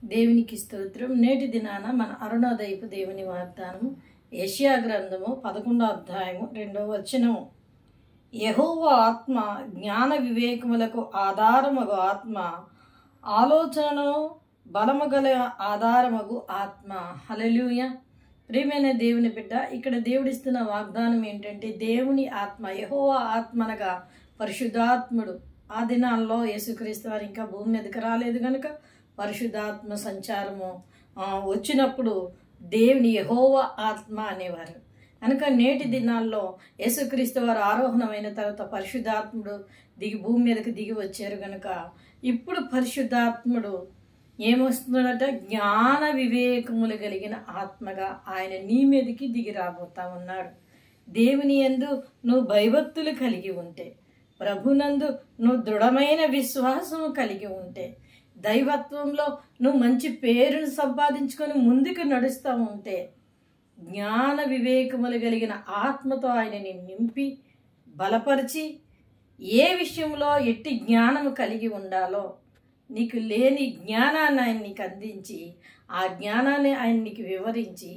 దేవునికి స్తోత్రం. నేటి దినాన మన అరుణోదయపు దేవుని వాగ్దానము యెషయా గ్రంథము 11వ అధ్యాయము 2వ వచనము. యెహోవా ఆత్మ జ్ఞాన వివేకములకు ఆధారమగు ఆత్మ, ఆలోచనను బలము గల ఆధారమగు ఆత్మ. హల్లెలూయా. ప్రియమైన దేవుని బిడ్డ, ఇక్కడ దేవుడిస్తున్న వాగ్దానం ఏంటంటే దేవుని ఆత్మ, యెహోవా ఆత్మ అనగా పరిశుద్ధాత్ముడు. ఆ దినాల్లో యేసుక్రీస్తు వారు ఇంకా భూమి మీదకి రాలేదు కనుక పరిశుద్ధాత్మ సంచారము వచ్చినప్పుడు దేవుని యెహోవా ఆత్మ అనేవారు. కనుక నేటి దినాల్లో యేసుక్రీస్తు వారు ఆరోహణమైన తర్వాత పరిశుద్ధాత్ముడు భూమి మీదకి దిగి వచ్చారు కనుక ఇప్పుడు పరిశుద్ధాత్ముడు ఏమొస్తుందట, జ్ఞాన వివేకములు కలిగిన ఆత్మగా ఆయన నీ మీదకి దిగి రాబోతా ఉన్నాడు. దేవుని యందు నువ్వు భయభక్తులు కలిగి ఉంటే, ప్రభునందు నువ్వు దృఢమైన విశ్వాసము కలిగి ఉంటే, దైవత్వంలో నువ్వు మంచి పేరును సంపాదించుకొని ముందుకు నడుస్తూ ఉంటే, జ్ఞాన వివేకములు కలిగిన ఆత్మతో ఆయనని నింపి బలపరిచి ఏ విషయంలో ఎట్టి జ్ఞానము కలిగి ఉండాలో నీకు లేని జ్ఞానాన్ని ఆయన నీకు అందించి ఆ జ్ఞానాన్ని ఆయన నీకు వివరించి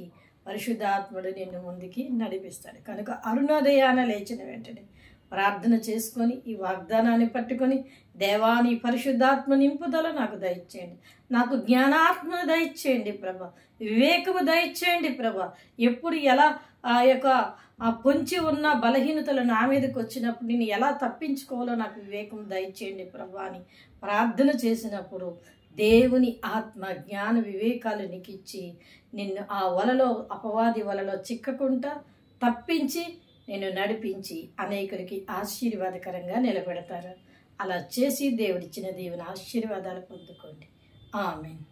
పరిశుద్ధాత్ముడు నిన్ను ముందుకి నడిపిస్తాడు. కనుక అరుణోదయాన లేచిన వెంటనే ప్రార్థన చేసుకొని ఈ వాగ్దానాన్ని పట్టుకొని, దేవాని పరిశుద్ధాత్మ నింపుదల నాకు దయచేయండి, నాకు జ్ఞానాత్మ దయచేయండి ప్రభా, వివేకము దయచేయండి ప్రభా. ఎప్పుడు ఎలా ఆ యొక్క పొంచి ఉన్న బలహీనతలు నా మీదకి వచ్చినప్పుడు నేను ఎలా తప్పించుకోవాలో నాకు వివేకం దయచేయండి ప్రభా అని ప్రార్థన చేసినప్పుడు దేవుని ఆత్మ జ్ఞాన వివేకాలు నీకు ఇచ్చి నిన్ను ఆ వలలో, అపవాది వలలో చిక్కకుండా తప్పించి నేను నడిపించి అనేకులకి ఆశీర్వాదకరంగా నిలబెడతారు. అలా చేసి దేవుడిచ్చిన దేవుని ఆశీర్వాదాలు పొందుకోండి. ఆమేన్.